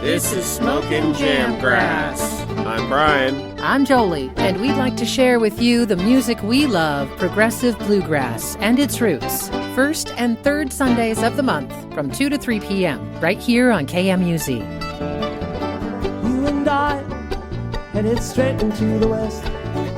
This is Smokin Jamgrass. I'm Brian. I'm Jolie, and we'd like to share with you the music we love, progressive bluegrass, and its roots. First and third Sundays of the month from 2 to 3 p.m. right here on KMUZ. You and I headed straight into the west.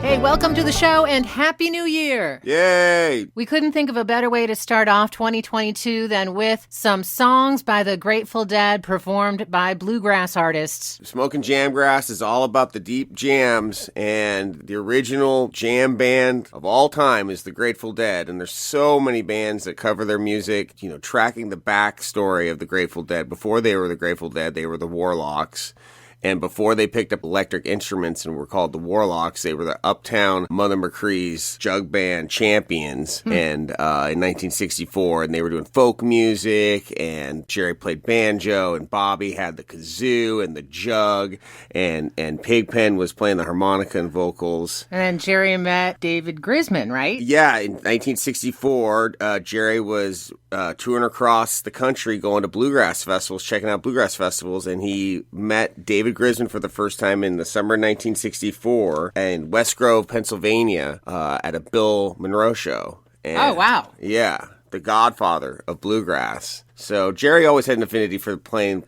Hey, welcome to the show and Happy New Year! Yay! We couldn't think of a better way to start off 2022 than with some songs by the Grateful Dead performed by bluegrass artists. Smokin Jamgrass is all about the deep jams, and the original jam band of all time is the Grateful Dead, and there's so many bands that cover their music, tracking the backstory of the Grateful Dead. Before they were the Grateful Dead, they were the Warlocks. And before they picked up electric instruments and were called the Warlocks, they were the Uptown Mother McCourys jug band champions. And in 1964, and they were doing folk music, and Jerry played banjo, and Bobby had the kazoo and the jug, and Pigpen was playing the harmonica and vocals. And Jerry met David Grisman, right? Yeah, in 1964, Jerry was touring across the country, going to bluegrass festivals, checking out bluegrass festivals, and he met David Grisman for the first time in the summer of 1964 in West Grove, Pennsylvania, at a Bill Monroe show. And, oh, wow. Yeah, the godfather of bluegrass. So Jerry always had an affinity for playing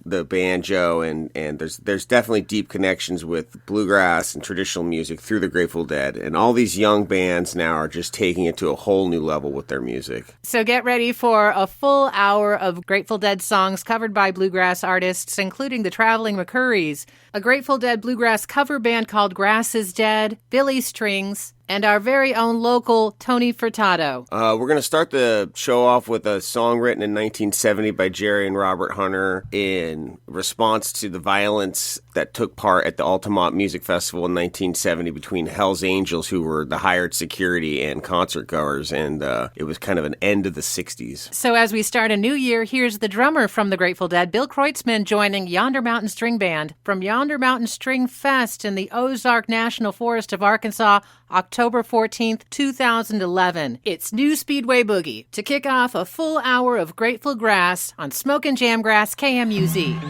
the banjo, and there's definitely deep connections with bluegrass and traditional music through the Grateful Dead. And all these young bands now are just taking it to a whole new level with their music. So get ready for a full hour of Grateful Dead songs covered by bluegrass artists, including the Travelin McCourys, a Grateful Dead bluegrass cover band called Grass is Dead, Billy Strings, and our very own local Tony Furtado. We're going to start the show off with a song written in 1970 by Jerry and Robert Hunter in response to the violence that took part at the Altamont Music Festival in 1970 between Hell's Angels, who were the hired security, and concert goers, and it was kind of an end of the 60s. So as we start a new year, here's the drummer from the Grateful Dead, Bill Kreutzmann, joining Yonder Mountain String Band from Yonder Mountain String Fest in the Ozark National Forest of Arkansas, October 14th, 2011. It's New Speedway Boogie to kick off a full hour of Grateful Grass on Smokin Jamgrass KMUZ.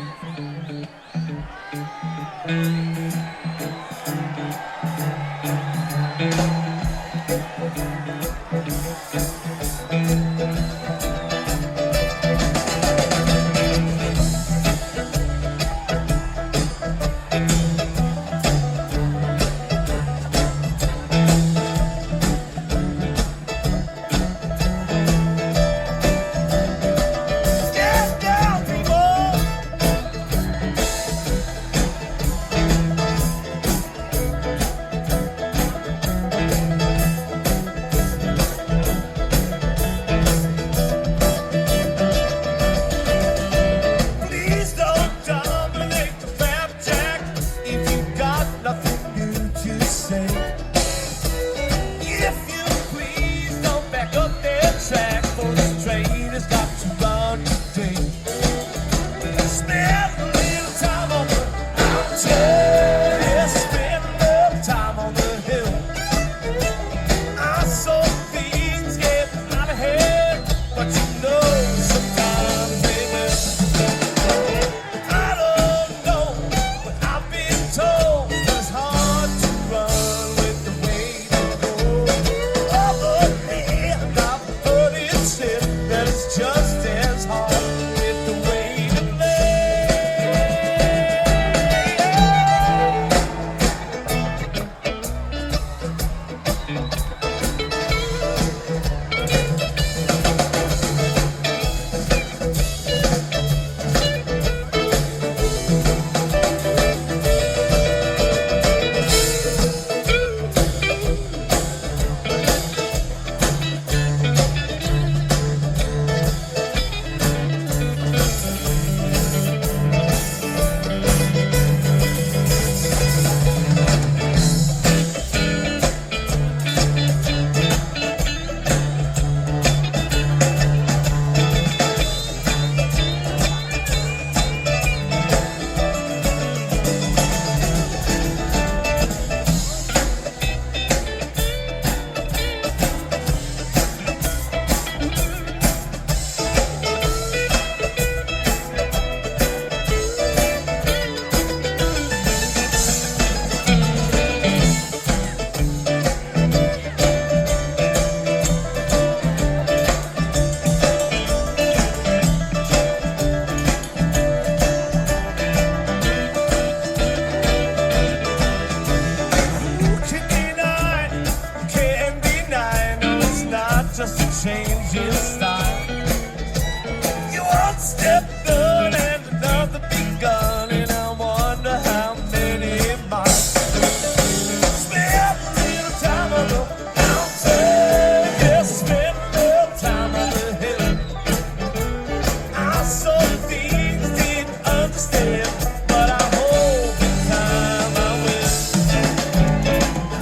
staying, but I hope in time I will.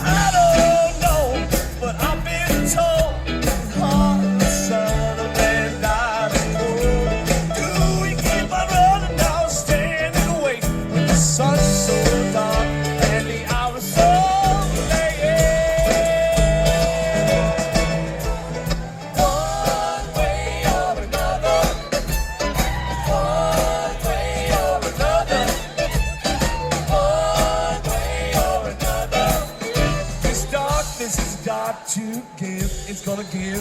I don't know, but I've been told the son of man died alone. Do you keep on running now, standing awake when the sun's so dark and the hour's so late? One way or another, one way or another, one way or another. This darkness is dark to give, it's gonna give you.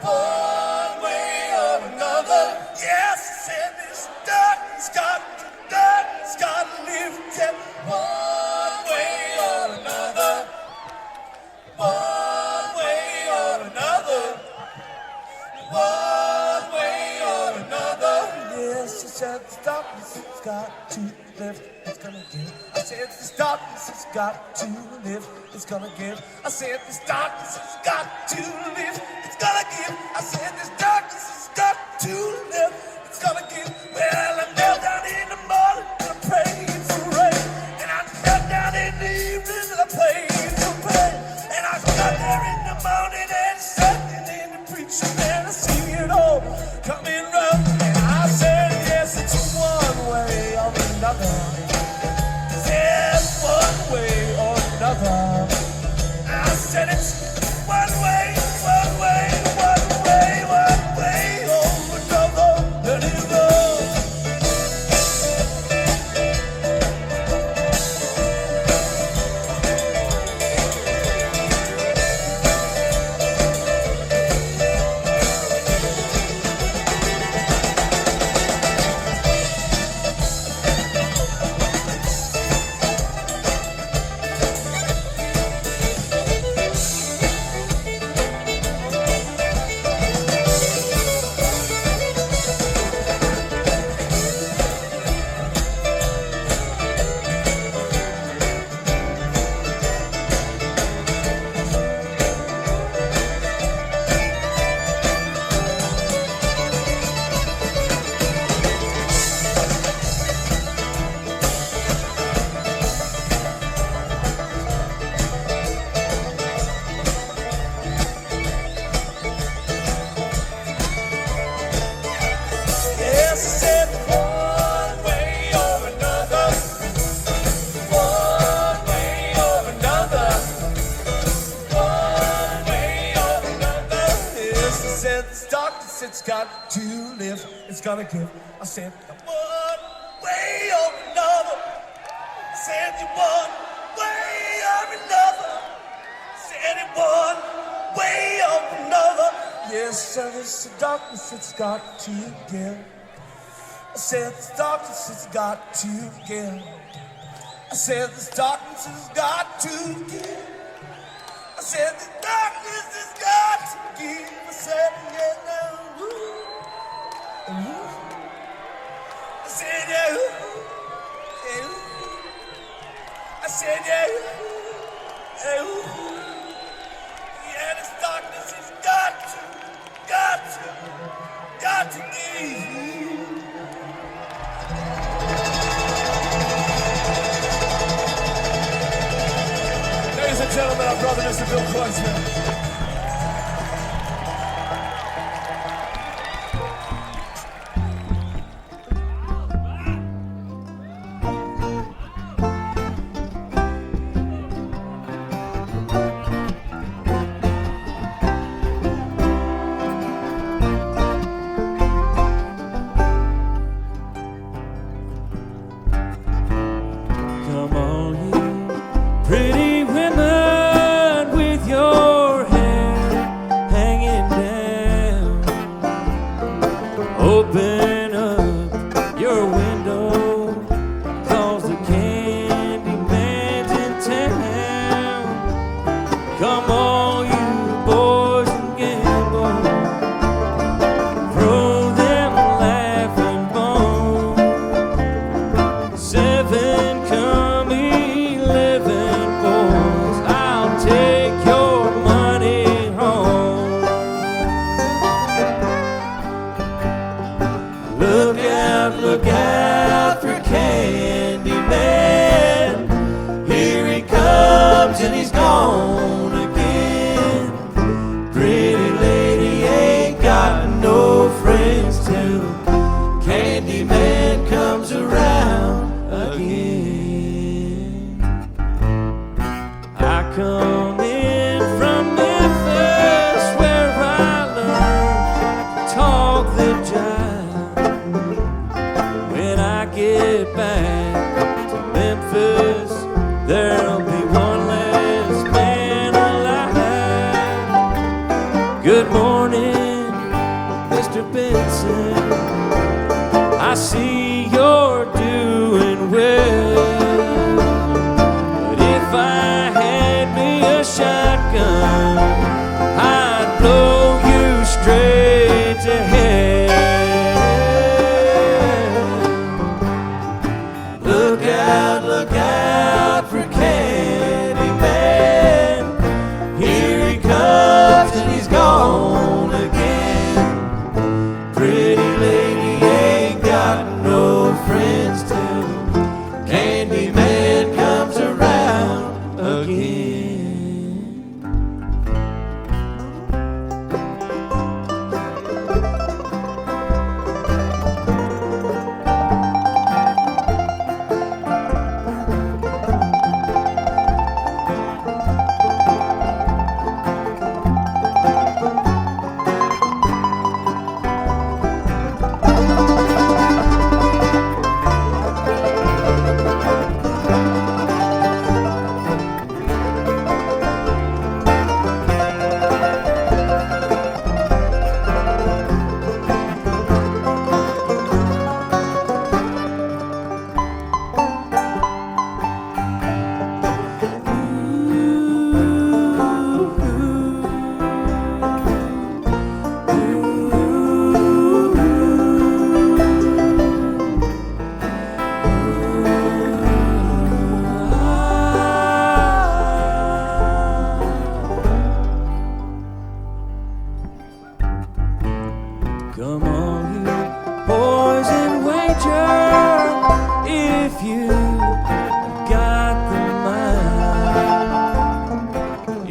One way or another. Yes, I said this dark's got this darkness has got to live, it's gonna give. I said this darkness has got to live, it's gonna give. I said this darkness has got to live, it's gonna give. I said this darkness has got to live, it's gonna give. Well, I knelt down in the morning and I prayed for rain, and I knelt down in the evening and I prayed for rain, and I got there in the morning and sat in the preacher and I see it all coming round, and I said yes, it's one way or another. Yes, one way or another. I said it's one way, one way, one way, one way or another. Let it go. It's got to live, it's gonna give. I said one way or another. I said it one way or another. I said it one way or another. Yes, sir, it's the darkness it's got to give. I said this darkness has got to give. I said this darkness has got to give. I said this darkness has got to give. I said yeah now. I said yeah. I said yeah. Yeah, this darkness has got to give. Ladies and gentlemen, our brother Mr. Bill Kreutzmann. Come on, you pretty women with your hair hanging down. Open up your window, 'cause the candy man's in town. Come on, you boys and gamble, throw them laughing bones. 7 come 11 boys, I'll take your money home. Look out for Candyman. Here he comes and he's gone again. Pretty lady ain't got no friends till Candyman comes around again. I come in from Memphis, where I learned to talk the jive. When I get back to Memphis, there'll be one less man alive. Good morning, Mr. Benson. I see you're doing well. But if I had me a shotgun, I'd blow you straight to hell.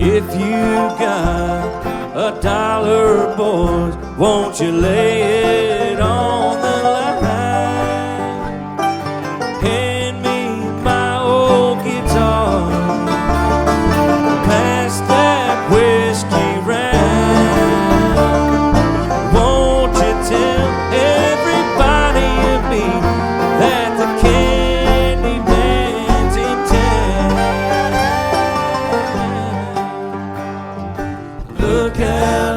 If you got $1, boys, won't you lay it on the line? Hand me my old guitar, pass that whiskey round. Won't you tell everybody of me that the Candyman's in town?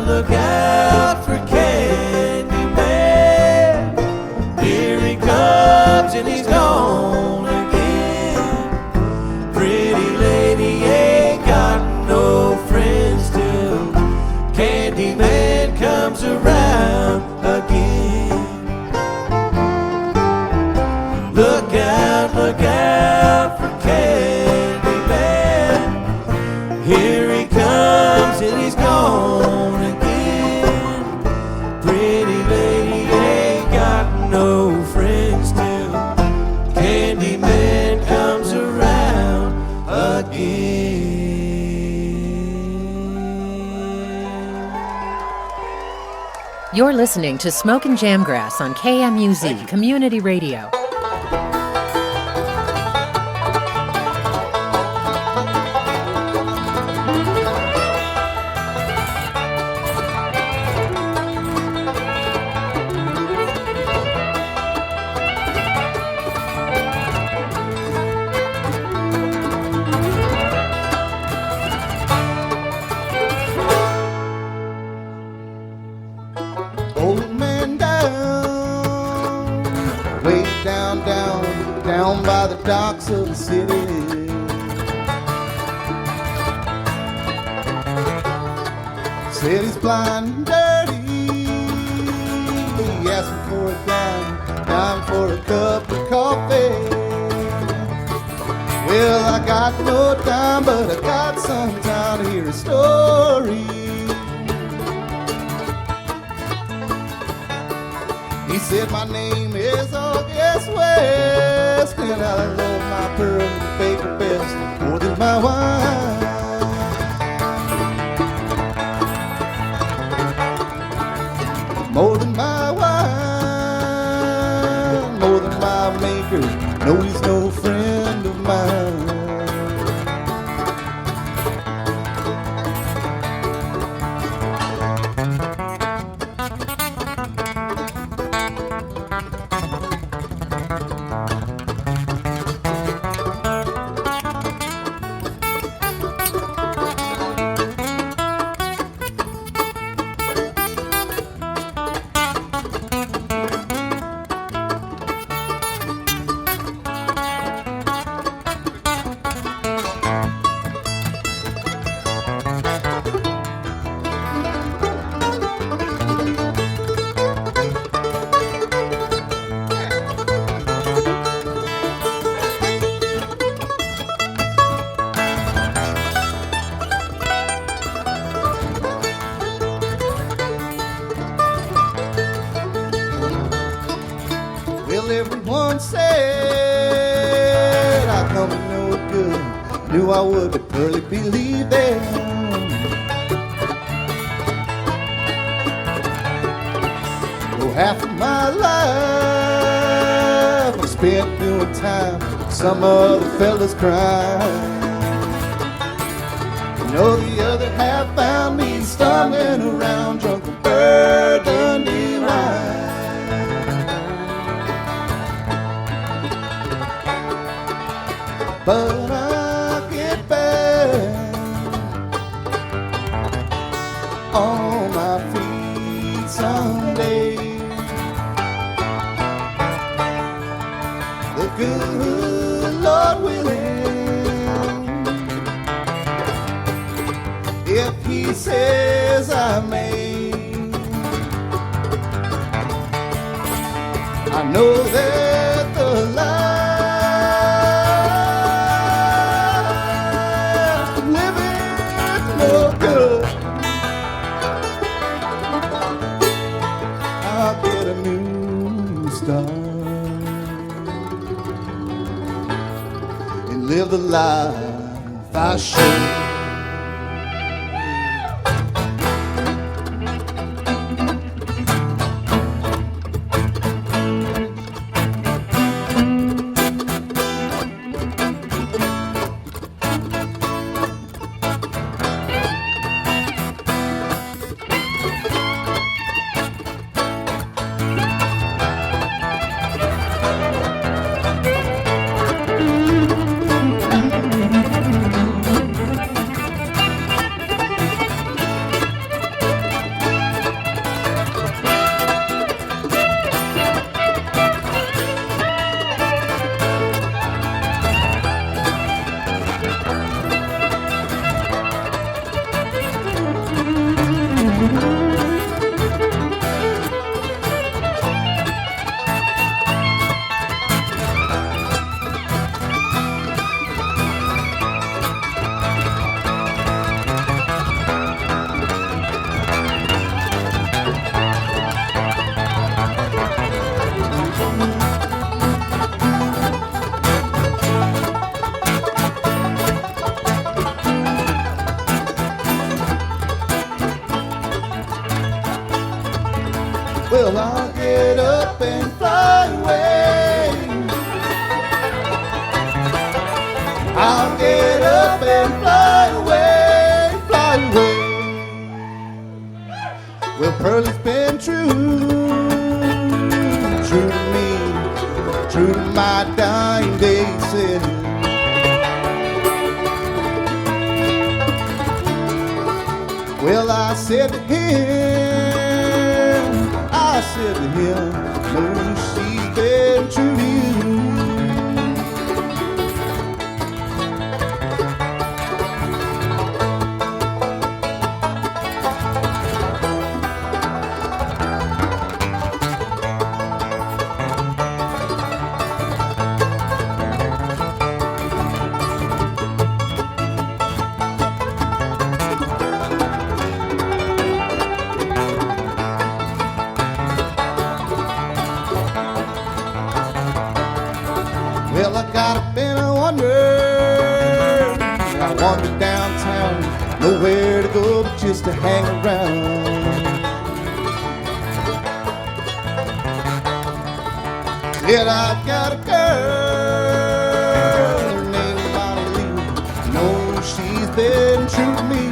Look out for Candyman. Here he comes and he's gone again. Pretty lady ain't got no friends till Candyman comes around again. Look out for Candyman. Here he comes and he's gone again. Pretty lady ain't got no friends till Candyman comes around again. You're listening to Smokin Jamgrass on KMUZ Community Radio. Old man down, way down by the docks of the city. Said he's blind and dirty. He asked me for a dime for a cup of coffee. Well, I got no time, but I got some time to hear a story. He said my name is August West, and I love my pearl and baker best more than my wine. More than my wine, more than my maker. No, he's no friend of mine. Well, everyone said I come to know it good. Knew I would, but barely believe them. Oh, half of my life I spent doing time. Some other fellas crying. You know, the other half found me stumbling around drunk with burgundy wine. But I'll get back on my feet someday. The good Lord willing, if He says I may. I know that the life I'm living is no good. I'll get a new start and live the life I should. Curly's been true to me, true to my dying day, said he. Well, I said to him, no, she's been true to you. Well, I got up and I wandered downtown, nowhere to go but just to hang around. Said I've got a girl named Bonnie Lee, know she's been true to me.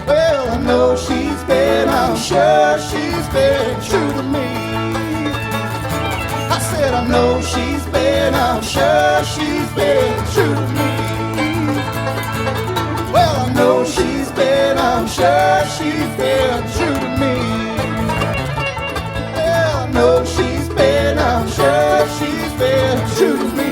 Well, I know she's been, I'm sure she's been true to me. I said I know she's been, I'm sure she's been true to me. Well, I know she's been, I'm sure she's been true to me. Well, I know she's been, I'm sure she's been true to me.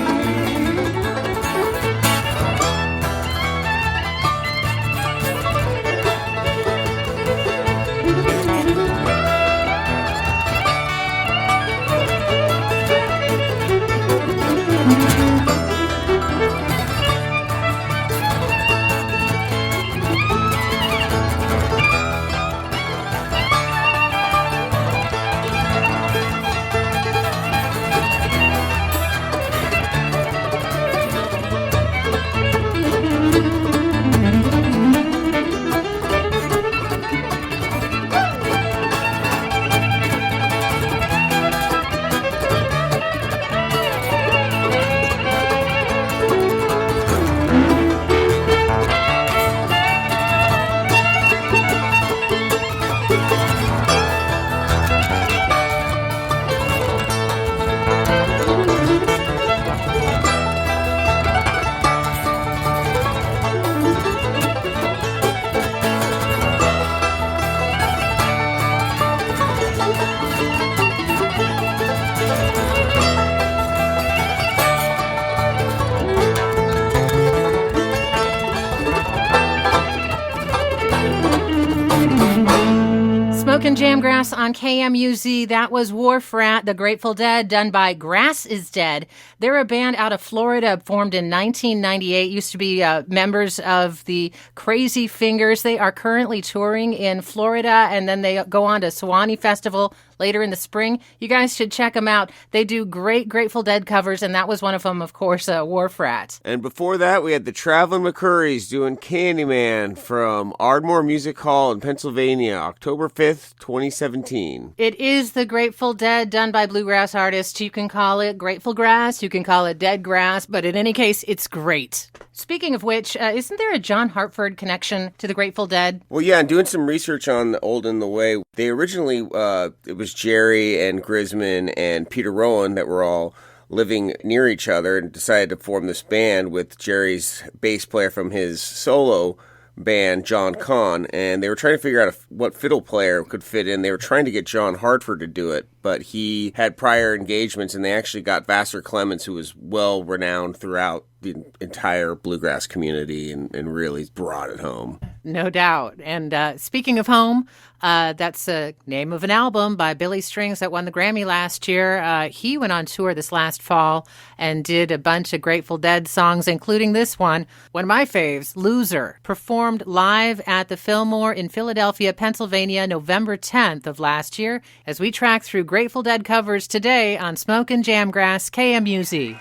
Smokin Jamgrass on KMUZ. That was Wharf Rat, the Grateful Dead, done by Grass is Dead. They're a band out of Florida formed in 1998, used to be members of the Crazy Fingers. They are currently touring in Florida, and then they go on to Sewanee Festival later in the spring. You guys should check them out. They do great Grateful Dead covers, and that was one of them, of course, Wharf Rat. And before that, we had the Travelin McCourys doing Candyman from Ardmore Music Hall in Pennsylvania, October 5th, 2017. It is the Grateful Dead done by bluegrass artists. You can call it Grateful Grass, you can call it Dead Grass, but in any case, it's great. Speaking of which, isn't there a John Hartford connection to the Grateful Dead? Well, yeah, and doing some research on the Old and the Way, they originally, it was Jerry and Grisman and Peter Rowan that were all living near each other and decided to form this band with Jerry's bass player from his solo band, John Kahn, and they were trying to figure out what fiddle player could fit in. They were trying to get John Hartford to do it, but he had prior engagements, and they actually got Vassar Clements, who was well-renowned throughout the entire bluegrass community and really brought it home. No doubt. And speaking of home, that's the name of an album by Billy Strings that won the Grammy last year. He went on tour this last fall and did a bunch of Grateful Dead songs, including this one of my faves, Loser, performed live at the Fillmore in Philadelphia, Pennsylvania, November 10th of last year, as we track through Grateful Dead covers today on Smokin Jamgrass, KMUZ.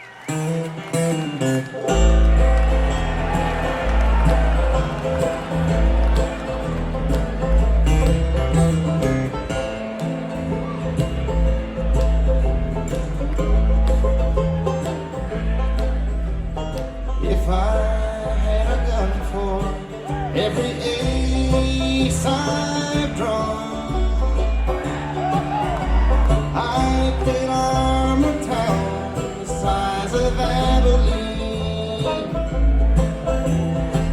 If I had a gun for every ace I've drawn, of Abilene.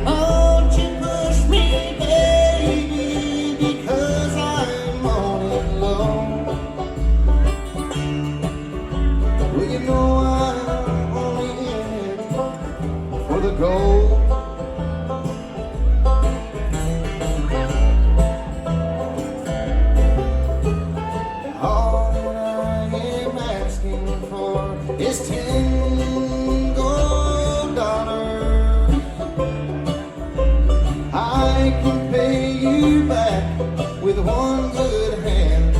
Won't you push me, baby, because I'm all alone. Well, you know I'm only in it for the gold. All that I am asking for is 10 gold dollars. I can pay you back with one good hand.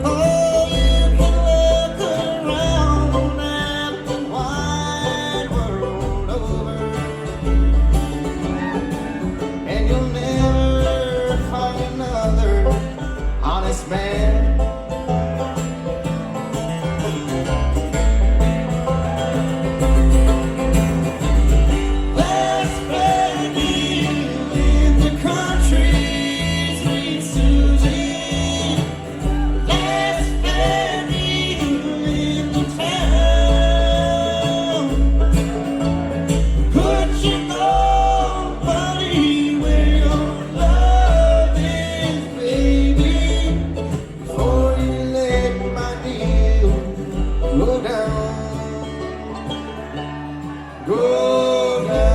Oh, you can look around at the wide world over, and you'll never find another honest man. Let's spread you in the country, sweet Susie. Let's spread you in the town. Put your gold money where your love is, baby, before you let my deal go down. Go down.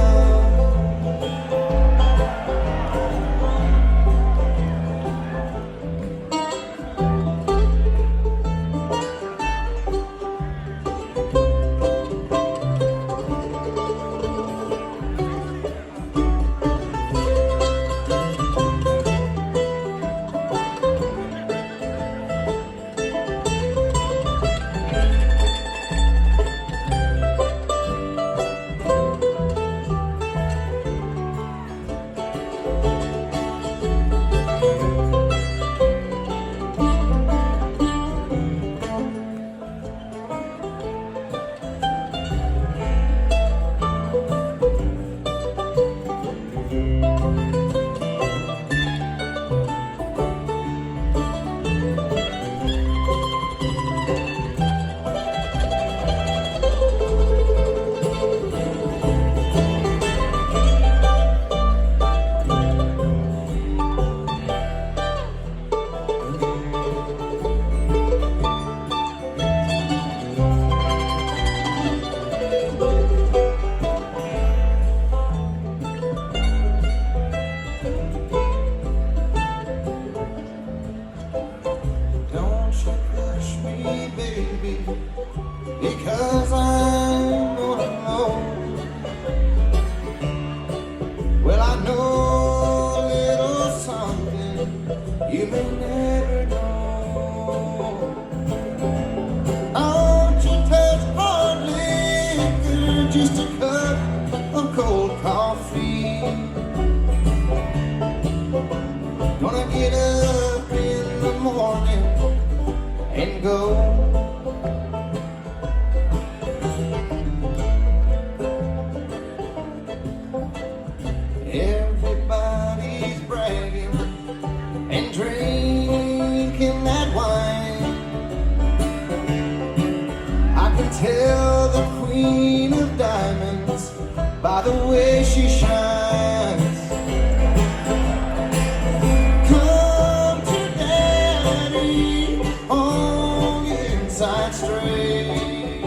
Don't you push me, baby, because I'm all alone. Well, I know a little something you may never know. Don't you touch hard liquor, just a cup of cold coffee. Gonna get up in the morning and go. Everybody's bragging and drinking that wine. I can tell the Queen of Diamonds by the way she shines. Come to Daddy on the inside straight.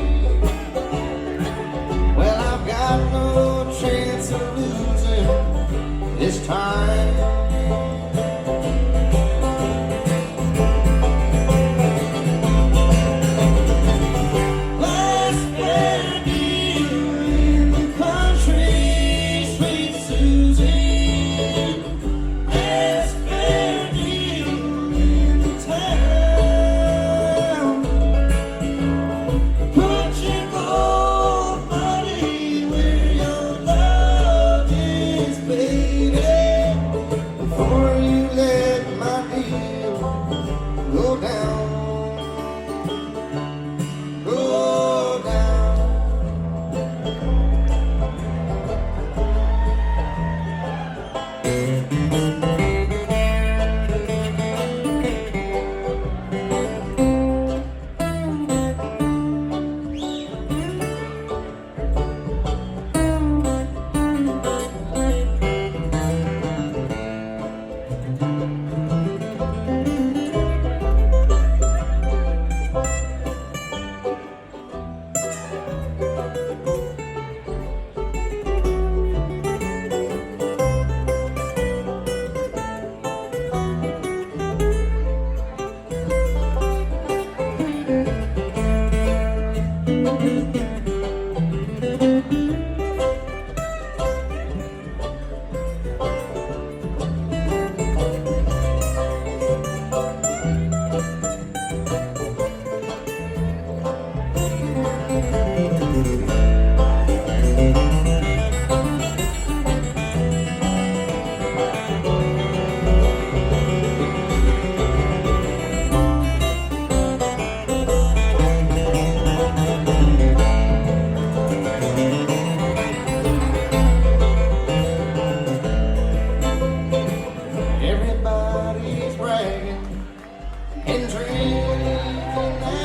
Well, I've got no chance of losing this time. Let's spread you in the country, sweet Susie. Let's spread you in the town.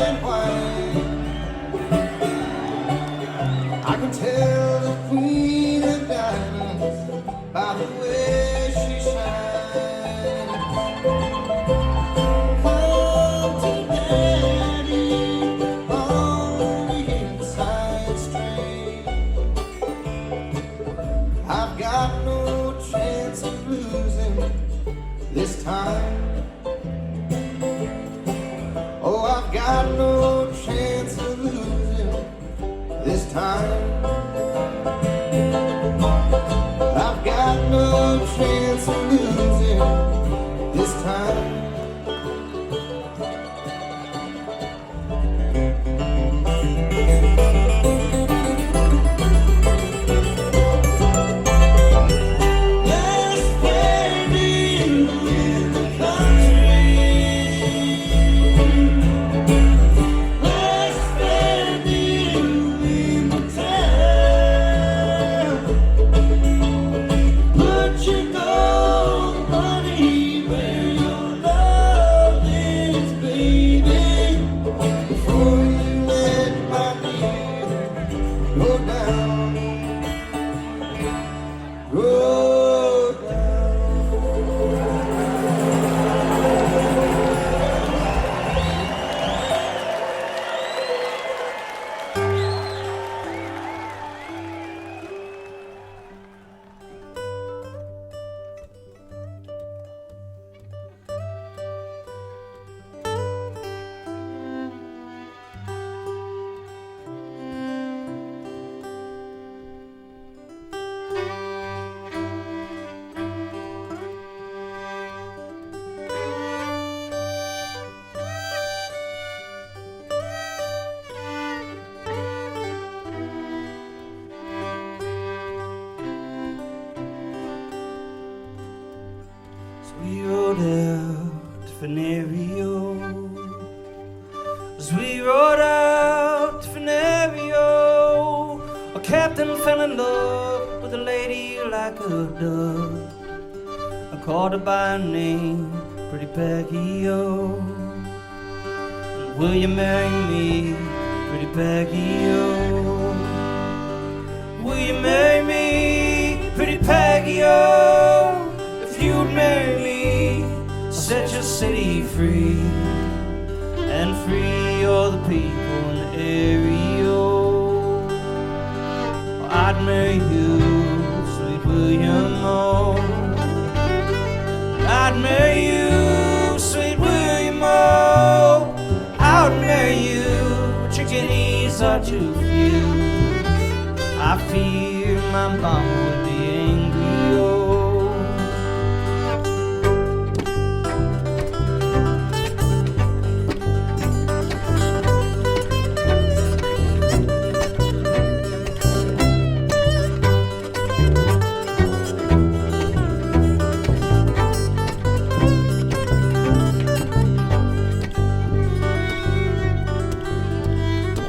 and white. I can tell the queen of diamonds by the way she shines. Come to daddy on the inside straight. I've got no chance of losing this time. Oh, I've got no chance of losing this time. I've got no chance of losing this time. We rode out to Venerio. As we rode out to Venerio, our captain fell in love with a lady like a dove. I called her by her name, pretty Peggy-O. And will you marry me, pretty Peggy-O? Will you marry me, pretty Peggy-O? If you'd marry me, set your city free, and free all the people in the area. Well, I'd marry you, sweet William O. I'd marry you, sweet William O. I would marry you, but your guineas are too few. I fear my mama would be angry, oh.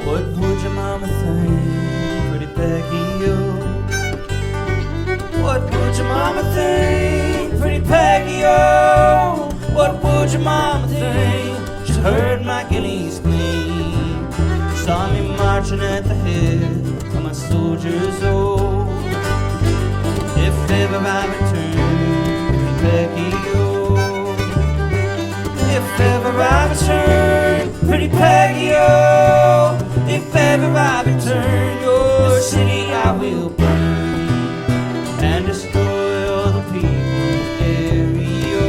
What would your mama think, pretty Peggy-O? What would your mama think, pretty Peggy-O? What would your mama think? She heard my guineas gleam, saw me marching at the head of my soldiers, oh. If ever I return, pretty Peggy-O. If ever I return, pretty Peggy-O. If ever I return, your city I will burn and destroy all the people in the area.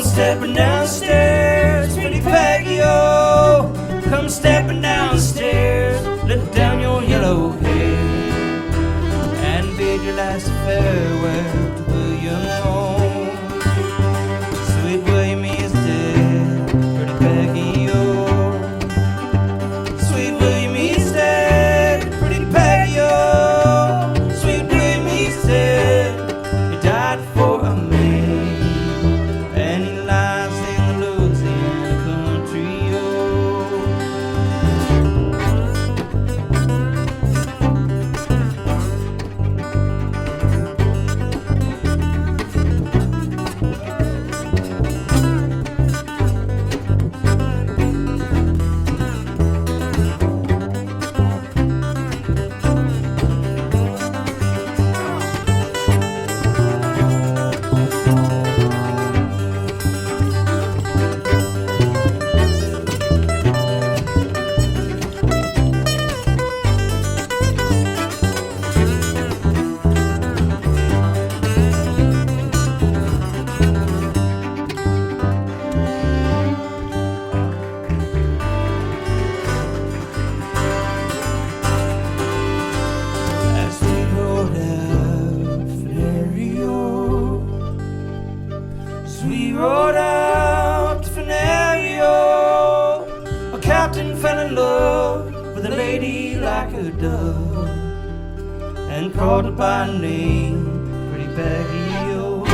Come stepping downstairs, pretty Peggy, oh. Come stepping downstairs, let down your yellow hair, and bid your last farewell to William home. Sweet William is dead, pretty Peggy, oh. Sweet William is dead, pretty Peggy, oh. Sweet William is dead, he died for a man, and he lies in the Louisiana country, oh. As we rode out Venerio, as we rode out Venerio, a captain fell in love with a lady like a dove, and called her by name, pretty Peggy, oh.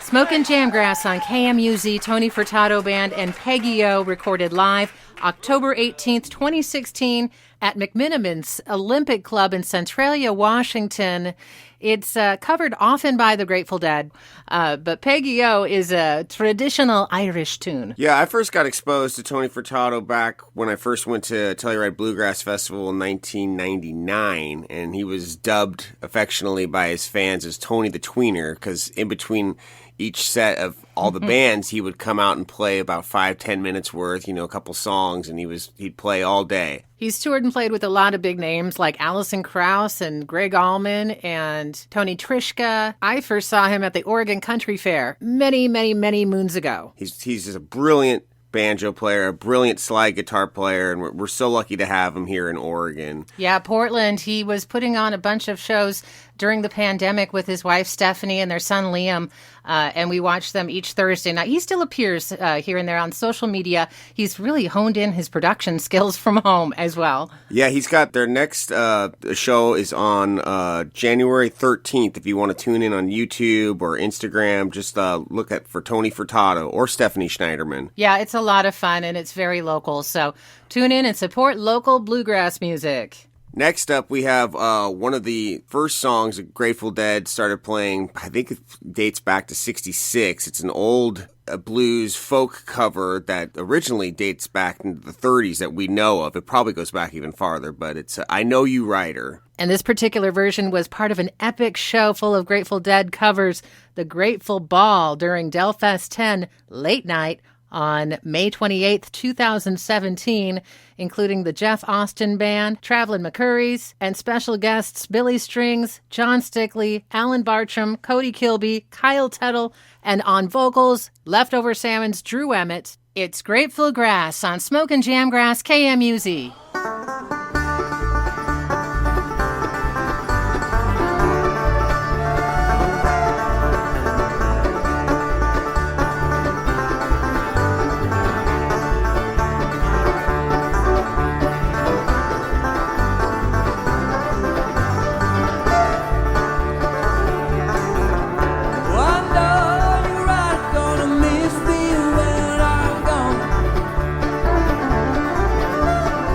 Smokin Jamgrass on KMUZ, Tony Furtado Band and Peggy O recorded live October 18th, 2016 at McMiniman's Olympic Club in Centralia, Washington. It's covered often by the Grateful Dead, but Peggy O is a traditional Irish tune. Yeah, I first got exposed to Tony Furtado back when I first went to Telluride Bluegrass Festival in 1999, and he was dubbed affectionately by his fans as Tony the Tweener, because in between each set of all the bands, he would come out and play about 5-10 minutes worth, a couple songs, and he'd play all day. He's toured and played with a lot of big names like Alison Krauss and Greg Allman and Tony Trischka. I first saw him at the Oregon Country Fair many, many, many moons ago. He's just a brilliant banjo player, a brilliant slide guitar player, and we're so lucky to have him here in Oregon. Yeah, Portland. He was putting on a bunch of shows during the pandemic with his wife Stephanie and their son Liam, and we watched them each Thursday. Now, he still appears here and there on social media. He's really honed in his production skills from home as well. Yeah, he's got their next show is on January 13th. If you want to tune in on YouTube or Instagram, just look for Tony Furtado or Stephanie Schneiderman. Yeah, it's a lot of fun, and it's very local. So tune in and support local bluegrass music. Next up, we have one of the first songs that Grateful Dead started playing. I think it dates back to 1966. It's an old blues folk cover that originally dates back into the 1930s that we know of. It probably goes back even farther, but it's I Know You Rider. And this particular version was part of an epic show full of Grateful Dead covers, the Grateful Ball, during Delfest 10 late night on May 28th, 2017, including the Jeff Austin Band, Travelin McCourys, and special guests Billy Strings, John Stickley, Alan Bartram, Cody Kilby, Kyle Tuttle, and on vocals, Leftover Salmon's Drew Emmett. It's Grateful Grass on Smokin Jamgrass, KMUZ.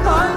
I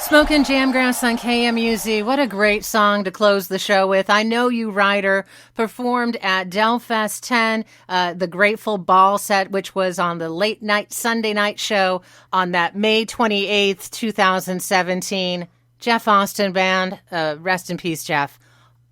Smokin Jamgrass on KMUZ. What a great song to close the show with. I Know You Rider performed at Delfest 10, the Grateful Ball set, which was on the late night Sunday night show on that May 28th, 2017. Jeff Austin Band, rest in peace, Jeff.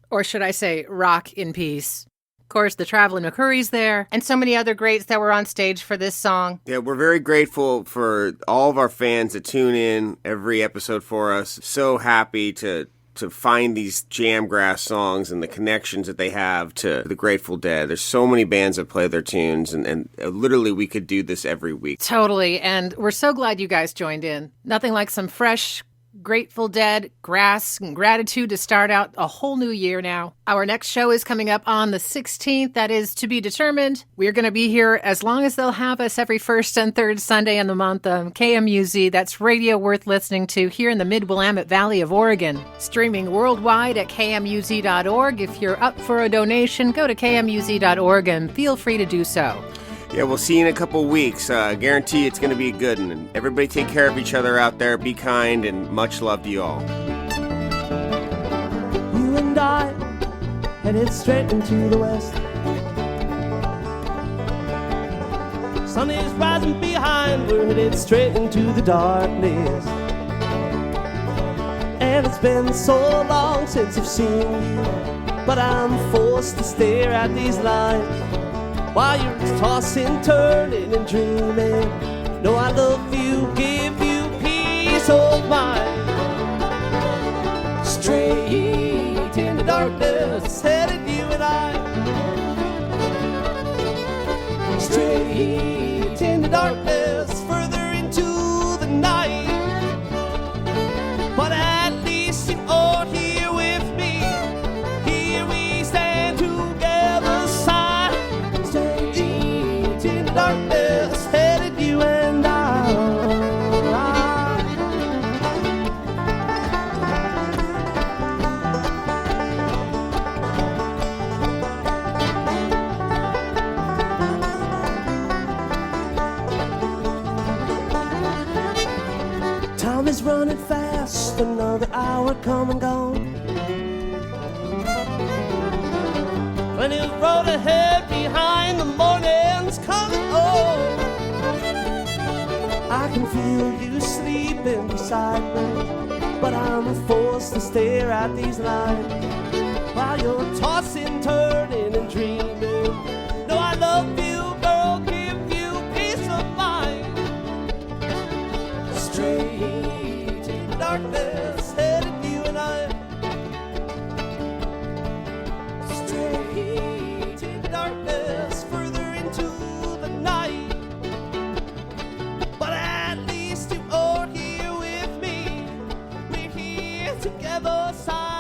Or should I say, rock in peace. Of course, the Travelin McCourys there, and so many other greats that were on stage for this song. Yeah, we're very grateful for all of our fans that tune in every episode for us. So happy to find these Jamgrass songs and the connections that they have to the Grateful Dead. There's so many bands that play their tunes, and literally we could do this every week. Totally, and we're so glad you guys joined in. Nothing like some fresh Grateful Dead, grass, and gratitude to start out a whole new year now. Our next show is coming up on the 16th. That is to be determined. We're going to be here as long as they'll have us every first and third Sunday in the month. KMUZ, that's radio worth listening to here in the Mid-Willamette Valley of Oregon. Streaming worldwide at KMUZ.org. If you're up for a donation, go to KMUZ.org and feel free to do so. Yeah, we'll see you in a couple weeks. I guarantee it's going to be a good one. And everybody take care of each other out there. Be kind, and much love to you all. You and I headed straight into the west. Sun is rising behind, we're headed straight into the darkness. And it's been so long since I've seen you, but I'm forced to stare at these lines while you're tossing, turning, and dreaming. No, I love you, give you peace of mind. Straight in the darkness, headed you and I. Straight in the darkness, further into the night. But at least you are here with me. Here we stand together, side. Straight in the darkness, headed you and I. Time is running fast, another hour come and gone. Plenty of road ahead, behind the morning's coming on. I can feel you sleeping beside me, but I'm forced to stare at these lines while you're tossing, turning, and dreaming. No, I love you, girl, give you peace of mind. Straight in the darkness, headed you and I. Straight in the darkness, further into the night. But at least you are here with me. We're here together, side